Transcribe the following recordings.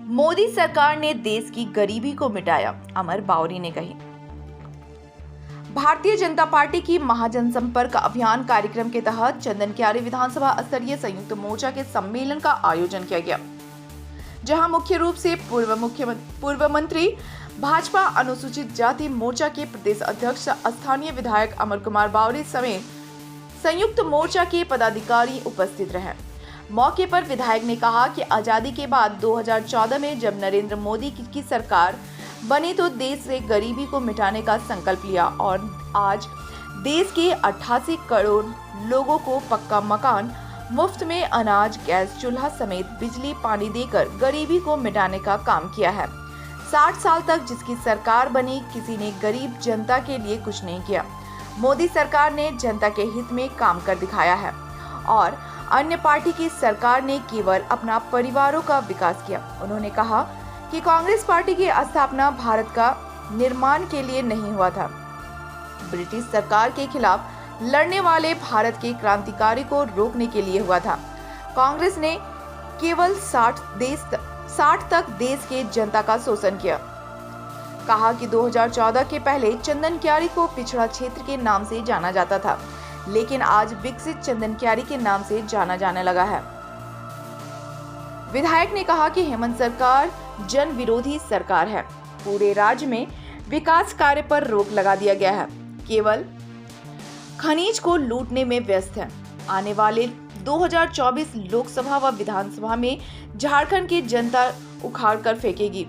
मोदी सरकार ने देश की गरीबी को मिटाया, अमर बावरी ने कही। भारतीय जनता पार्टी की महाजनसंपर्क अभियान कार्यक्रम के तहत चंदन क्यारी विधानसभा स्तरीय संयुक्त मोर्चा के सम्मेलन का आयोजन किया गया, जहां मुख्य रूप से पूर्व मंत्री भाजपा अनुसूचित जाति मोर्चा के प्रदेश अध्यक्ष स्थानीय विधायक अमर कुमार बावरी समेत संयुक्त मोर्चा के पदाधिकारी उपस्थित रहे। मौके पर विधायक ने कहा कि आजादी के बाद 2014 में जब नरेंद्र मोदी की सरकार बनी तो देश से गरीबी को मिटाने का संकल्प लिया और आज देश के 88 करोड़ लोगों को पक्का मकान, मुफ्त में अनाज, गैस चूल्हा समेत बिजली पानी देकर गरीबी को मिटाने का काम किया है। 60 साल तक जिसकी सरकार बनी, किसी ने गरीब जनता के लिए कुछ नहीं किया। मोदी सरकार ने जनता के हित में काम कर दिखाया है और अन्य पार्टी की सरकार ने केवल अपना परिवारों का विकास किया। उन्होंने कहा कि कांग्रेस पार्टी की स्थापना भारत का निर्माण के लिए नहीं हुआ था, ब्रिटिश सरकार के खिलाफ लड़ने वाले भारत के क्रांतिकारी को रोकने के लिए हुआ था। कांग्रेस ने केवल 60 तक देश के जनता का शोषण किया। कहा कि 2014 के पहले चंदन क्यारी को पिछड़ा क्षेत्र के नाम से जाना जाता था, लेकिन आज विकसित चंदन क्यारी के नाम से जाना जाने लगा है। विधायक ने कहा कि हेमंत सरकार जन विरोधी सरकार है। पूरे राज्य में विकास कार्य पर रोक लगा दिया गया है, केवल खनिज को लूटने में व्यस्त है। आने वाले 2024 लोकसभा व विधानसभा में झारखंड की जनता उखाड़ कर फेंकेगी।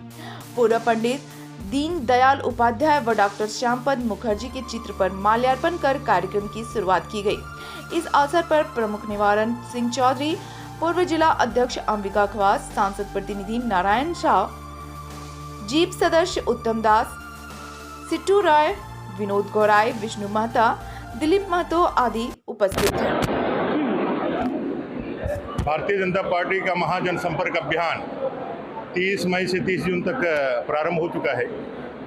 पूर्व पंडित दीनदयाल उपाध्याय व डॉक्टर श्यामपद मुखर्जी के चित्र पर माल्यार्पण कर कार्यक्रम की शुरुआत की गई। इस अवसर पर प्रमुख निवारण सिंह चौधरी, पूर्व जिला अध्यक्ष अंबिका खवास, सांसद प्रतिनिधि नारायण शाह, जीप सदस्य उत्तम दास, सिट्टू राय, विनोद गौराई, विष्णु महता, दिलीप महतो आदि उपस्थित थे। भारतीय जनता पार्टी का महाजनसंपर्क अभियान 30 मई से 30 जून तक प्रारंभ हो चुका है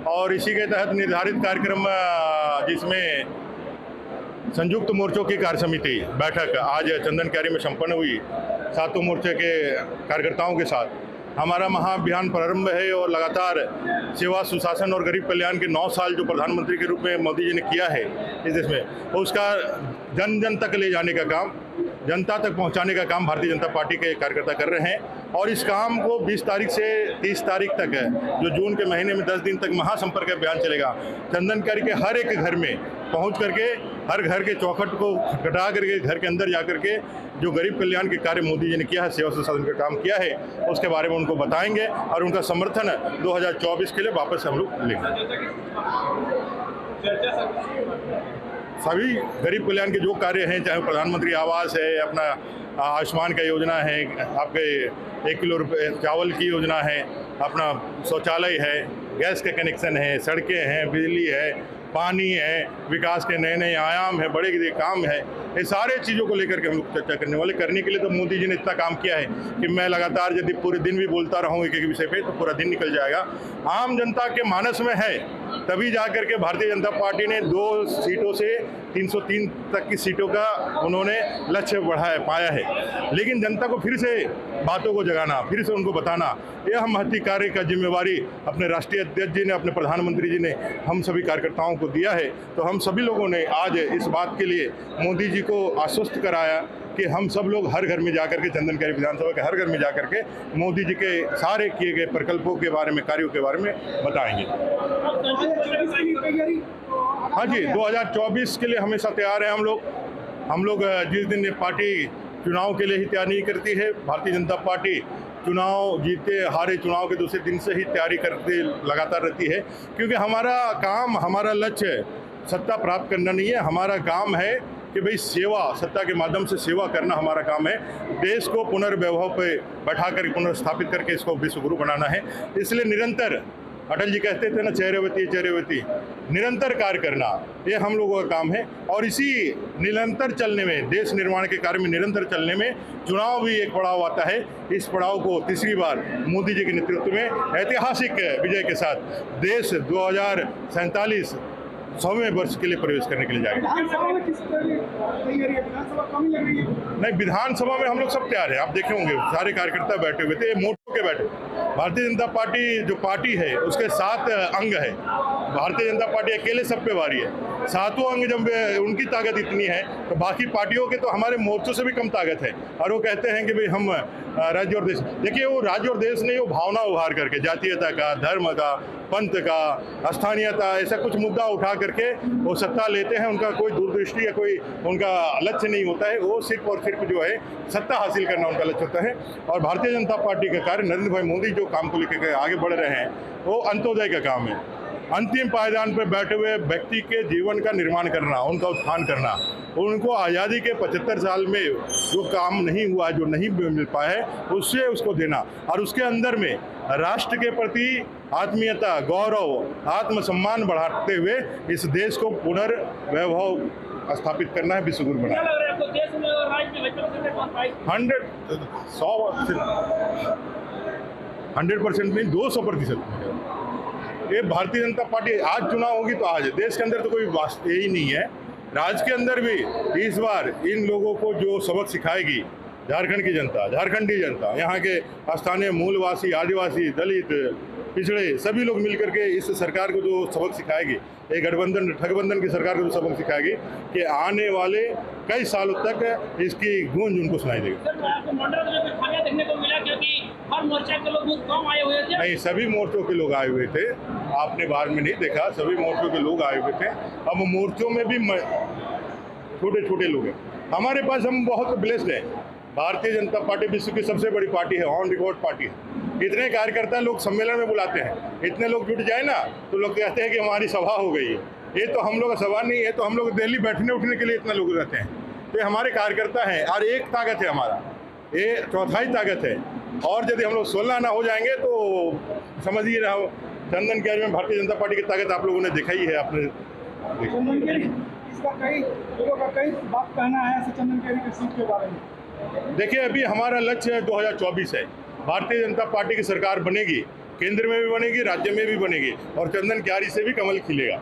और इसी के तहत निर्धारित कार्यक्रम जिसमें संयुक्त मोर्चों की कार्य समिति बैठक आज चंदन क्यारी में संपन्न हुई। सातों मोर्चे के कार्यकर्ताओं के साथ हमारा महाअभियान प्रारंभ है और लगातार सेवा, सुशासन और गरीब कल्याण के 9 साल जो प्रधानमंत्री के रूप में मोदी जी ने किया है इस देश में, उसका जन जन तक ले जाने का काम, जनता तक पहुंचाने का काम भारतीय जनता पार्टी के कार्यकर्ता कर रहे हैं। और इस काम को 20 तारीख से 30 तारीख तक जो जून के महीने में 10 दिन तक महासंपर्क अभियान चलेगा। चंदन क्यारी के हर एक घर में पहुंच करके, हर घर के चौखट को घटा करके, घर के अंदर जा करके जो गरीब कल्याण के कार्य मोदी जी ने किया है, सेवा सुशासन का काम किया है, उसके बारे में उनको बताएंगे और उनका समर्थन 2024 के लिए वापस हम लोग लेंगे। सभी गरीब कल्याण के जो कार्य हैं, चाहे प्रधानमंत्री आवास है, अपना आयुष्मान का योजना है, आपके 1 किलो रुपये चावल की योजना है, अपना शौचालय है, गैस के कनेक्शन है, सड़कें हैं, बिजली है, पानी है, विकास के नए नए आयाम है, बड़े काम है, ये सारे चीज़ों को लेकर के हम लोग चर्चा करने के लिए तो मोदी जी ने इतना काम किया है कि मैं लगातार यदि पूरे दिन भी बोलता रहूँ एक एक विषय पे तो पूरा दिन निकल जाएगा। आम जनता के मानस में है, तभी जाकर के भारतीय जनता पार्टी ने 2 सीटों से 303 तक की सीटों का उन्होंने लक्ष्य पाया है। लेकिन जनता को फिर से बातों को जगाना, फिर से उनको बताना, यह महती कार्य का जिम्मेवारी अपने राष्ट्रीय अध्यक्ष जी ने, अपने प्रधानमंत्री जी ने हम सभी कार्यकर्ताओं को दिया है। तो हम सभी लोगों ने आज इस बात के लिए मोदी जी को आश्वस्त कराया कि हम सब लोग हर घर में जाकर के, चंदन क्यारी विधानसभा के हर घर में जाकर के मोदी जी के सारे किए गए प्रकल्पों के बारे में, कार्यों के बारे में बताएंगे। हाँ जी, 2024 के लिए हमेशा तैयार है हम लोग जिस दिन पार्टी चुनाव के लिए ही तैयार नहीं करती है, भारतीय जनता पार्टी चुनाव जीते हारे चुनाव के दूसरे दिन से ही तैयारी करते लगातार रहती है, क्योंकि हमारा काम, हमारा लक्ष्य सत्ता प्राप्त करना नहीं है। हमारा काम है कि भाई सेवा, सत्ता के माध्यम से सेवा करना हमारा काम है। देश को पुनर्वैभव पे बैठा कर पुनर्स्थापित करके इसको विश्व गुरु बनाना है। इसलिए निरंतर, अटल जी कहते थे ना, चेहरेवती निरंतर कार्य करना, ये हम लोगों का काम है। और इसी निरंतर चलने में, देश निर्माण के कार्य में निरंतर चलने में चुनाव भी एक पड़ाव आता है। इस पड़ाव को तीसरी बार मोदी जी के नेतृत्व में ऐतिहासिक विजय के साथ देश 2047 100वें वर्ष के लिए प्रवेश करने के लिए जाएगा। नहीं, विधानसभा में हम लोग सब तैयार हैं। आप देखे होंगे सारे कार्यकर्ता बैठे हुए थे। मोर्चों के बैठे। भारतीय जनता पार्टी जो पार्टी है उसके 7 अंग है। भारतीय जनता पार्टी अकेले सब पे भारी है। 7 अंग जब उनकी ताकत इतनी है तो बाकी पार्टियों के तो हमारे मोर्चों से भी कम ताकत है। और वो कहते हैं कि भाई हम राज्य और देश, देखिए वो राज्य और देश नहीं, वो भावना उभार करके जातीयता का, धर्म का, पंथ का, स्थानीयता, ऐसा कुछ मुद्दा उठा करके वो सत्ता लेते हैं। उनका कोई दूरदृष्टि या कोई उनका लक्ष्य नहीं होता है। वो सिर्फ और सिर्फ जो है सत्ता हासिल करना उनका लक्ष्य होता है। और भारतीय जनता पार्टी का कार्य, नरेंद्र भाई मोदी जो काम को लेकर आगे बढ़ रहे हैं वो अंत्योदय का काम है। अंतिम पायदान पर बैठे हुए व्यक्ति के जीवन का निर्माण करना, उनका उत्थान करना, उनको आज़ादी के 75 साल में जो काम नहीं हुआ, जो नहीं मिल पाया है, उससे उसको देना और उसके अंदर में राष्ट्र के प्रति आत्मीयता, गौरव, आत्मसम्मान बढ़ाते हुए इस देश को पुनर्वैभव स्थापित करना है, विश्वगुरु बनाना। 100% नहीं, 200%। ये भारतीय जनता पार्टी आज चुनाव होगी तो आज, देश के अंदर तो कोई वास्तव ही नहीं है। राज्य के अंदर भी इस बार इन लोगों को जो सबक सिखाएगी झारखंड की जनता, झारखंडी जनता, यहाँ के स्थानीय मूलवासी, आदिवासी, दलित, पिछड़े सभी लोग मिलकर के इस सरकार को जो सबक सिखाएगी, एक गठबंधन ठगबंधन की सरकार को जो सबक सिखाएगी कि आने वाले कई सालों तक इसकी गूंज उनको सुनाई देगी। देखने को मिला क्योंकि हर मोर्चा के लोग बहुत कम आए हुए थे। नहीं, सभी मोर्चों के लोग आए हुए थे, आपने बाहर में नहीं देखा, सभी मोर्चों के लोग आए हुए थे। अब मोर्चों में भी छोटे छोटे लोग हैं। हमारे पास, हम बहुत ब्लेस्ड हैं। भारतीय जनता पार्टी विश्व की सबसे बड़ी पार्टी है, ऑन रिकॉर्ड पार्टी है। इतने कार्यकर्ता लोग सम्मेलन में बुलाते हैं, इतने लोग जुट जाए ना तो लोग कहते हैं कि हमारी सभा हो गई है। ये तो हम लोग का सभा नहीं है, तो हम लोग दिल्ली बैठने उठने के लिए इतना लोग रहते हैं। तो हमारे कार्यकर्ता हैं और एक ताकत है हमारा, ये चौथाई ताकत है। और यदि हम लोग 16 ना हो जाएंगे तो समझिए रहा, चंदन कैरी में भारतीय जनता पार्टी की ताकत आप लोगों ने देखा ही है। आपने इसका कई लोगों का कई बात कहना है चंदन कैरी की सीट के बारे में। देखिए, अभी हमारा लक्ष्य 2024 है। भारतीय जनता पार्टी की सरकार बनेगी, केंद्र में भी बनेगी, राज्य में भी बनेगी और चंदन क्यारी से भी कमल खिलेगा।